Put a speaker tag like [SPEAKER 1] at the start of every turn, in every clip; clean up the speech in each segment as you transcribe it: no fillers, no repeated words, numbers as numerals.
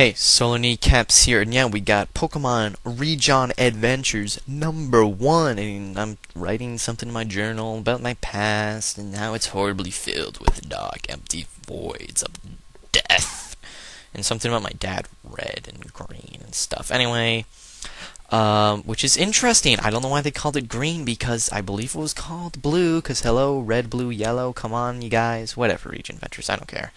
[SPEAKER 1] Hey, Solar Kneecaps here, and yeah, we got Pokemon Rijon Adventures #1, and I'm writing something in my journal about my past, and now it's horribly filled with dark, empty voids of death, and something about my dad, red and green and stuff. Anyway, which is interesting. I don't know why they called it green, because I believe it was called blue, because hello, red, blue, yellow, come on, you guys, whatever, Rijon Adventures, I don't care.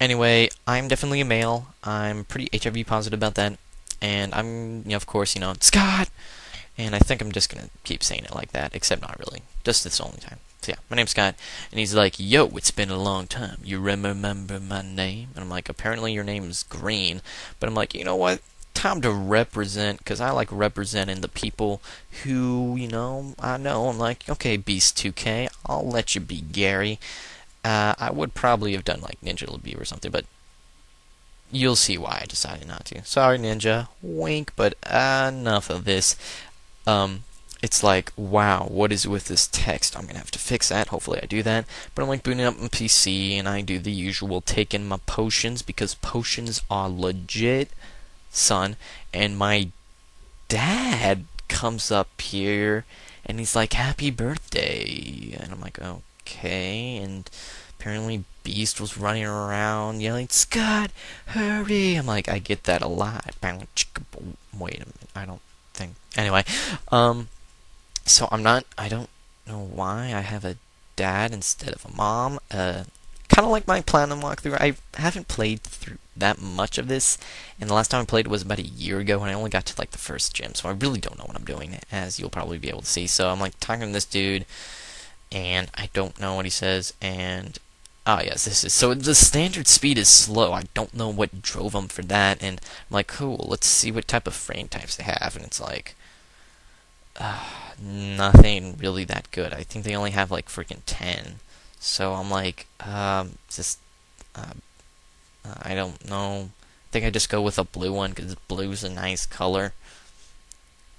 [SPEAKER 1] Anyway, I'm definitely a male. I'm pretty HIV positive about that. And I'm, of course, Scott! And I think I'm just gonna keep saying it like that, except not really. Just this only time. So yeah, my name's Scott. And he's like, yo, it's been a long time. You remember my name? And I'm like, apparently your name is Green. But I'm like, you know what? Time to represent, because I like representing the people who, I know. I'm like, okay, Beast 2K, I'll let you be Gary. I would probably have done like Ninja Labu or something, but you'll see why I decided not to. Sorry, Ninja. Wink, but enough of this. It's like, wow, what is with this text? I'm gonna have to fix that. Hopefully I do that. But I'm like booting up my PC, and I do the usual, taking my potions, because potions are legit, son. And my dad comes up here, and he's like, happy birthday. And I'm like, oh. Okay, and apparently Beast was running around yelling, Scott, hurry! I'm like, I get that a lot. Wait a minute, I don't think. Anyway, so I don't know why I have a dad instead of a mom. Kind of like my platinum walkthrough. I haven't played through that much of this, and the last time I played was about a year ago, and I only got to like the first gym, so I really don't know what I'm doing, as you'll probably be able to see. So I'm like talking to this dude, and I don't know what he says, and yes, this is, so the standard speed is slow. I don't know what drove him for that, and I'm like, cool, let's see what type of frame types they have, and it's like, nothing really that good. I think they only have like freaking 10, so I'm like, I don't know, I think I just go with a blue one, because blue's a nice color,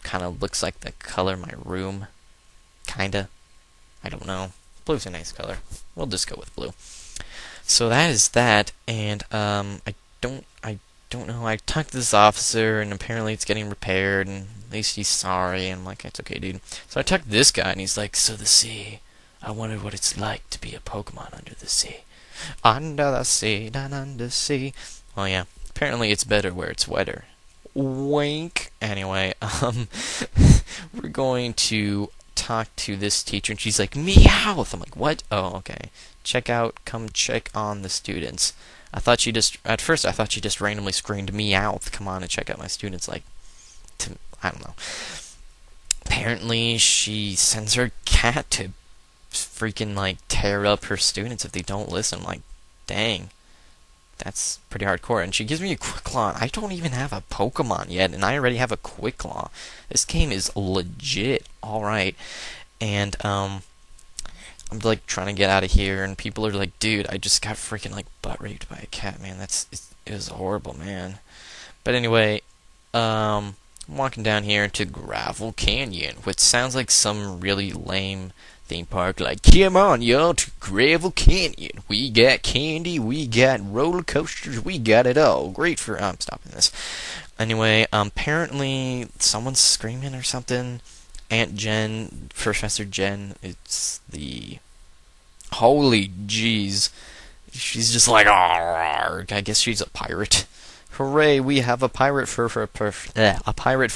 [SPEAKER 1] kind of looks like the color of my room, kinda. I don't know. Blue's a nice color. We'll just go with blue. So that is that, and I don't know. I talked to this officer, and apparently it's getting repaired, and at least he's sorry. And I'm like, it's okay, dude. So I talked to this guy, and he's like, so the sea. I wonder what it's like to be a Pokemon under the sea. Under the sea, down under the sea. Well, yeah. Apparently it's better where it's wetter. Wink. Anyway, we're going to talk to this teacher, and she's like, Meowth! I'm like, what? Oh, okay. Come check on the students. At first I thought she just randomly screamed, Meowth, come on and check out my students, like, I don't know. Apparently she sends her cat to freaking, like, tear up her students if they don't listen. I'm like, dang. That's pretty hardcore. And she gives me a Quick Claw. I don't even have a Pokemon yet, and I already have a Quick Claw. This game is legit alright. And, I'm, like, trying to get out of here, and people are like, dude, I just got freaking, like, butt raped by a cat, man. It was horrible, man. But anyway, I'm walking down here to Gravel Canyon, which sounds like some really lame theme park, like, come on, y'all, to Gravel Canyon. We got candy, we got roller coasters, we got it all. Great for, I'm stopping this. Anyway, apparently someone's screaming or something. Aunt Jen, Professor Jen, it's the, holy jeez. She's just like, I guess she's a pirate. Hooray, we have a pirate for a professor. A pirate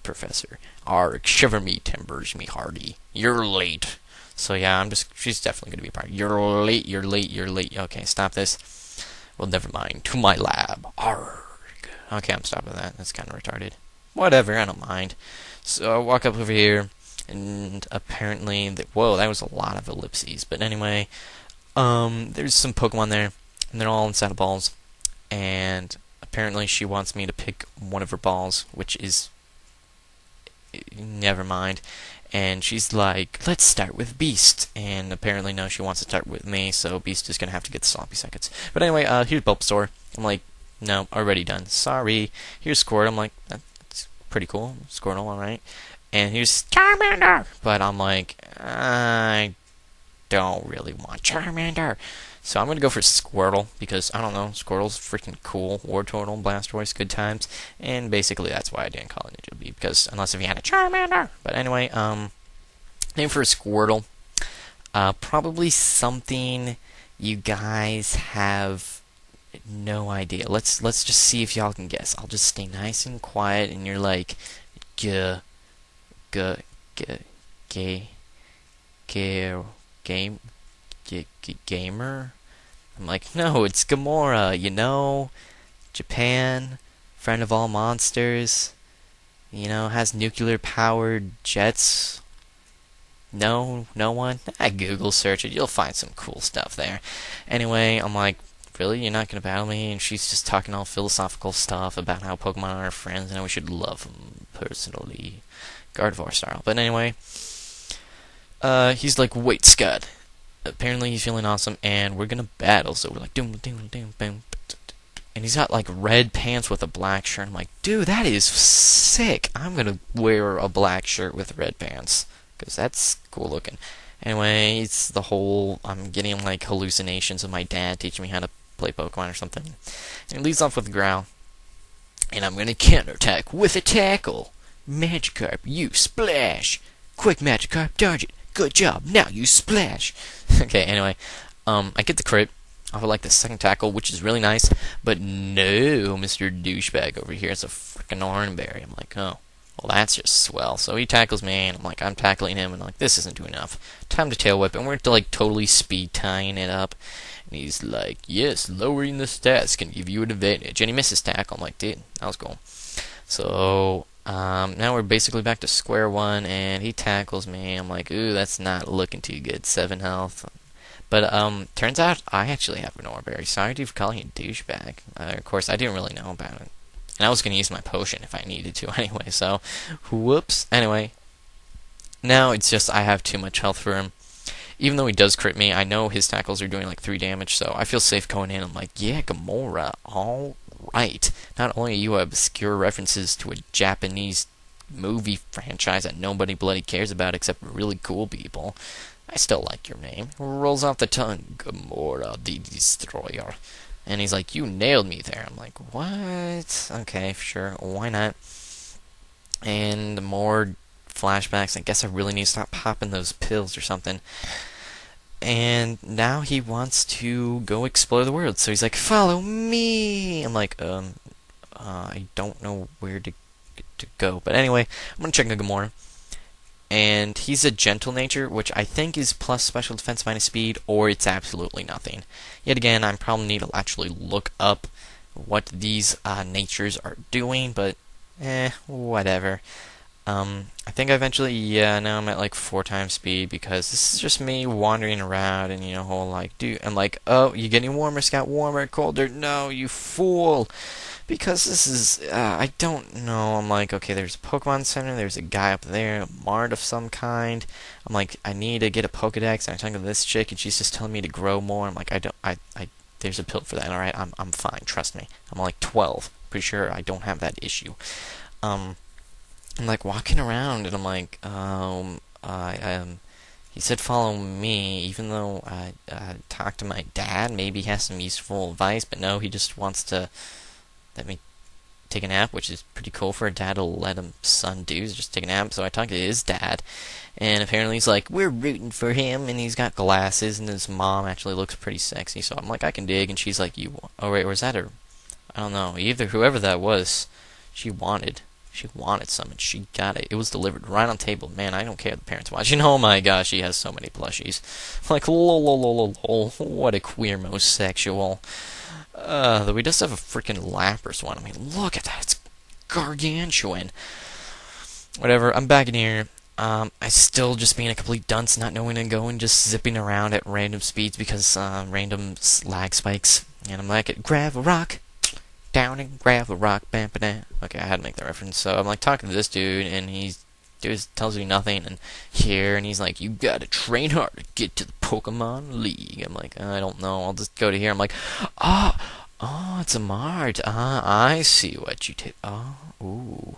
[SPEAKER 1] professor. Arg, shiver me timbers, me hearty. You're late. So yeah, she's definitely gonna be a pirate. You're late, you're late, you're late. Okay, stop this. Well, never mind. To my lab. Arg. Okay, I'm stopping that. That's kind of retarded. Whatever, I don't mind. So I walk up over here, and apparently, whoa, that was a lot of ellipses. But anyway, there's some Pokemon there, and they're all inside of balls. And apparently she wants me to pick one of her balls, which is, never mind. And she's like, let's start with Beast. And apparently no, she wants to start with me, so Beast is gonna have to get the sloppy seconds. But anyway, here's Bulbasaur. I'm like, no, already done. Sorry. Here's Squirt. I'm like, that's pretty cool. Squirtle, alright. And here's Charmander. But I'm like, I don't really want Charmander. So I'm gonna go for Squirtle because I don't know, Squirtle's freaking cool. Wartortle, Blastoise, good times, and basically that's why I didn't call it Ninja Bee because unless if you had a Charmander. But anyway, name for a Squirtle. Probably something you guys have no idea. Let's just see if y'all can guess. I'll just stay nice and quiet, and you're like, g, g, g, gay, game, gamer. I'm like, no, it's Gamora. You know, Japan, friend of all monsters. You know, has nuclear-powered jets. No, no one? I Google search it. You'll find some cool stuff there. Anyway, I'm like, really? You're not going to battle me? And she's just talking all philosophical stuff about how Pokemon are our friends and how we should love them personally. Gardevoir style. But anyway, he's like, wait, Scott. Apparently he's feeling awesome, and we're going to battle. So we're like, doom, doom, doom, boom. And he's got like red pants with a black shirt. I'm like, dude, that is sick. I'm going to wear a black shirt with red pants. Because that's cool looking. Anyway, it's the whole, I'm getting like hallucinations of my dad teaching me how to play Pokemon or something. And he leads off with Growl. And I'm going to counterattack with a tackle. Magikarp, you splash. Quick, Magikarp, dodge it. Good job, now you splash. Okay, anyway, I get the crit. I would like the second tackle, which is really nice. But no, Mr. Douchebag over here, it's a freaking Oranberry. I'm like, oh. Well, that's just swell. So he tackles me, and I'm like, I'm tackling him, and I'm like, this isn't doing enough. Time to tail whip, and we're like totally speed tying it up. And he's like, yes, lowering the stats can give you an advantage. And he misses tackle. I'm like, dude, that was cool. So now we're basically back to square one, and he tackles me. I'm like, ooh, that's not looking too good. 7 health. But turns out I actually have an Oranberry. Sorry for calling you a douchebag. Of course, I didn't really know about it. And I was going to use my potion if I needed to anyway, so whoops. Anyway, now it's just I have too much health for him. Even though he does crit me, I know his tackles are doing like 3 damage, so I feel safe going in. I'm like, yeah, Gamora, alright. Not only are you obscure references to a Japanese movie franchise that nobody bloody cares about except really cool people, I still like your name. Rolls off the tongue, Gamora the Destroyer. And he's like, you nailed me there. I'm like, what? Okay, sure, why not? And more flashbacks. I guess I really need to stop popping those pills or something. And now he wants to go explore the world. So he's like, follow me! I'm like, I don't know where to go. But anyway, I'm going to check the Gamora. And he's a gentle nature, which I think is plus special defense minus speed, or it's absolutely nothing. Yet again, I probably need to actually look up what these natures are doing, but whatever. I think eventually, yeah, now I'm at like 4 times speed because this is just me wandering around and, you know, whole like, dude, I'm like, oh, you getting warmer, Scott? Warmer, colder? No, you fool! Because this is, I don't know. I'm like, okay, there's a Pokemon Center, there's a guy up there, a Mart of some kind. I'm like, I need to get a Pokedex, and I'm talking to this chick, and she's just telling me to grow more. I'm like, there's a pill for that, alright? I'm fine, trust me. I'm like 12. Pretty sure I don't have that issue. I'm like walking around, and I'm like, he said follow me, even though I talked to my dad, maybe he has some useful advice, but no, he just wants to let me take a nap, which is pretty cool for a dad to let his son do, is just take a nap. So I talked to his dad, and apparently he's like, we're rooting for him, and he's got glasses, and his mom actually looks pretty sexy, so I'm like, I can dig, and she's like, oh wait, was that her? I don't know, either whoever that was, she wanted some, and she got it. It was delivered right on table. Man, I don't care the parents watching. Oh my gosh, she has so many plushies. Like, lol, what a queer most sexual. Though he does have a freaking Lapras one. I mean, look at that. It's gargantuan. Whatever, I'm back in here. I still just being a complete dunce, not knowing where to go, and just zipping around at random speeds because random lag spikes. And I'm like, grab a rock, down and grab a rock, bam, ba. Okay, I had to make that reference. So I'm like talking to this dude, and he tells me nothing. And he's like, you gotta train hard to get to the Pokemon League. I'm like, I don't know. I'll just go to here. I'm like, oh, it's a Mart. I see what you did. Oh, ooh,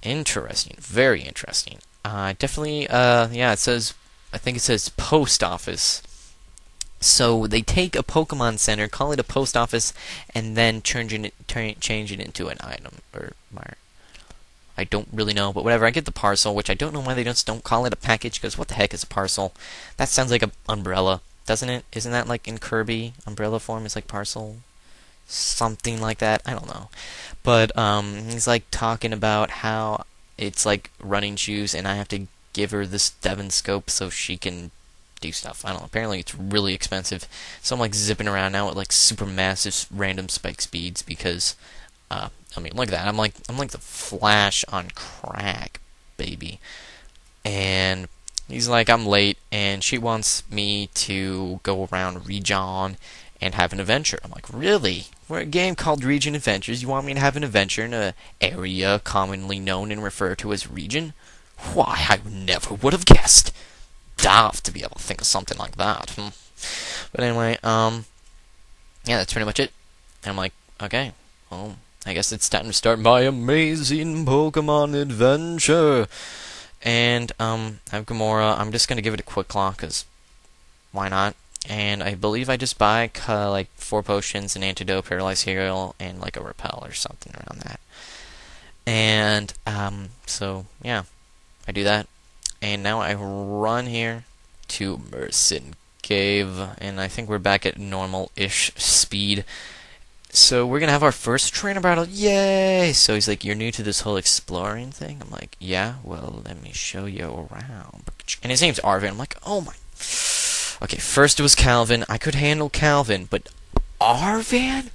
[SPEAKER 1] interesting. Very interesting. Definitely. Yeah, it says. I think it says post office. So they take a Pokemon Center, call it a post office, and then change it into an item. I don't really know, but whatever. I get the parcel, which I don't know why they just don't call it a package, because what the heck is a parcel? That sounds like an umbrella, doesn't it? Isn't that like in Kirby? Umbrella form is like parcel? Something like that. I don't know. But he's like talking about how it's like running shoes, and I have to give her this Devon scope so she can do stuff. I don't know. Apparently it's really expensive. So I'm like zipping around now at like super massive random spike speeds because I mean, look at that. I'm like the Flash on crack, baby. And he's like, I'm late, and she wants me to go around Rijon and have an adventure. I'm like, really? We're a game called Rijon Adventures. You want me to have an adventure in an area commonly known and referred to as Rijon? Why, I never would have guessed. Daft to be able to think of something like that. But anyway, yeah, that's pretty much it. And I'm like, okay, well, I guess it's time to start my amazing Pokemon adventure. And I have Gamora. I'm just gonna give it a quick claw, cause why not? And I believe I just buy like 4 potions, an antidote, paralyzed heal, and like a repel or something around that. And so yeah, I do that. And now I run here to Mercin Cave, and I think we're back at normal-ish speed. So we're gonna have our first trainer battle. Yay! So he's like, you're new to this whole exploring thing? I'm like, yeah, well, let me show you around. And his name's Arvin. I'm like, oh my. Okay, first it was Calvin. I could handle Calvin, but Arvan?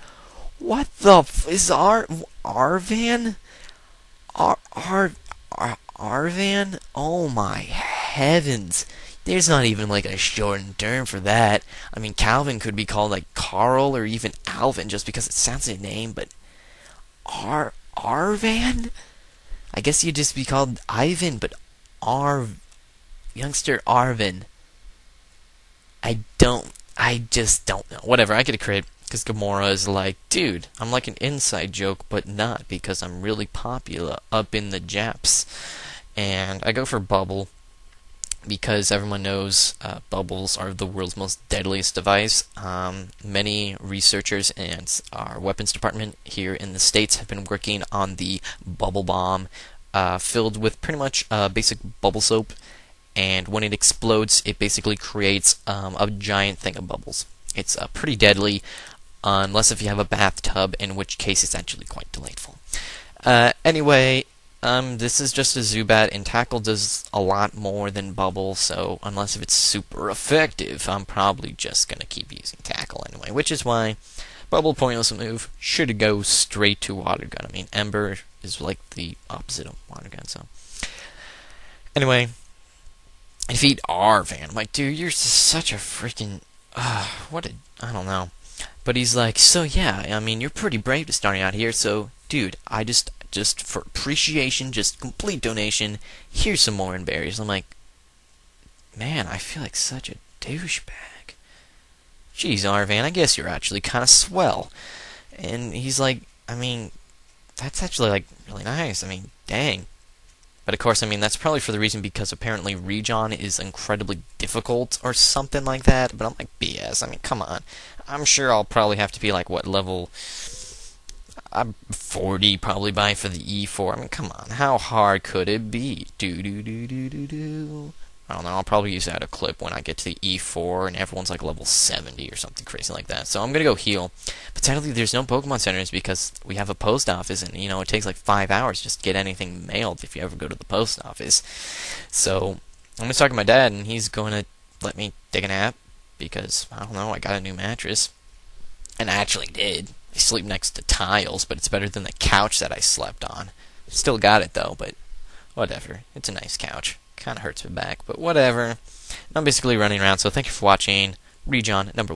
[SPEAKER 1] What the is Arvan? Arvan? Oh my heavens. There's not even like a shortened term for that. I mean, Calvin could be called like Carl or even Alvin just because it sounds like a name, but Arvan? I guess you'd just be called Ivan, but youngster Arvin. I just don't know. Whatever, I get a crit because Gamora is like, dude, I'm like an inside joke, but not because I'm really popular up in the Japs. And I go for Bubble because everyone knows bubbles are the world's most deadliest device. Many researchers and our weapons department here in the States have been working on the bubble bomb, filled with pretty much basic bubble soap, and when it explodes, it basically creates a giant thing of bubbles. It's pretty deadly, unless if you have a bathtub, in which case it's actually quite delightful. Anyway, this is just a Zubat, and Tackle does a lot more than Bubble, so unless if it's super effective, I'm probably just gonna keep using Tackle anyway, which is why Bubble, pointless move, should go straight to Water Gun. I mean, Ember is like the opposite of Water Gun, so. Anyway, I defeat Arvan. I'm like, dude, you're such a freaking, I don't know. But he's like, so yeah, I mean, you're pretty brave to starting out here, so, dude, I just for appreciation, just complete donation, here's some more berries. I'm like, man, I feel like such a douchebag. Jeez, Arvan, I guess you're actually kind of swell. And he's like, I mean, that's actually, like, really nice. I mean, dang. But of course, I mean, that's probably for the reason because apparently Rijon is incredibly difficult or something like that. But I'm like, BS. I mean, come on. I'm sure I'll probably have to be like, what, level 40 probably by for the E4. I mean, come on. How hard could it be? I don't know. I'll probably use that a clip when I get to the E4 and everyone's like level 70 or something crazy like that. So I'm going to go heal. But sadly, there's no Pokemon centers because we have a post office and, you know, it takes like 5 hours just to get anything mailed if you ever go to the post office. So I'm going to talk to my dad and he's going to let me take a nap because, I don't know, I got a new mattress. And I actually did. I sleep next to tiles, but it's better than the couch that I slept on. Still got it though, but whatever. It's a nice couch. Kind of hurts my back, but whatever. I'm basically running around, so thank you for watching. Rijon, number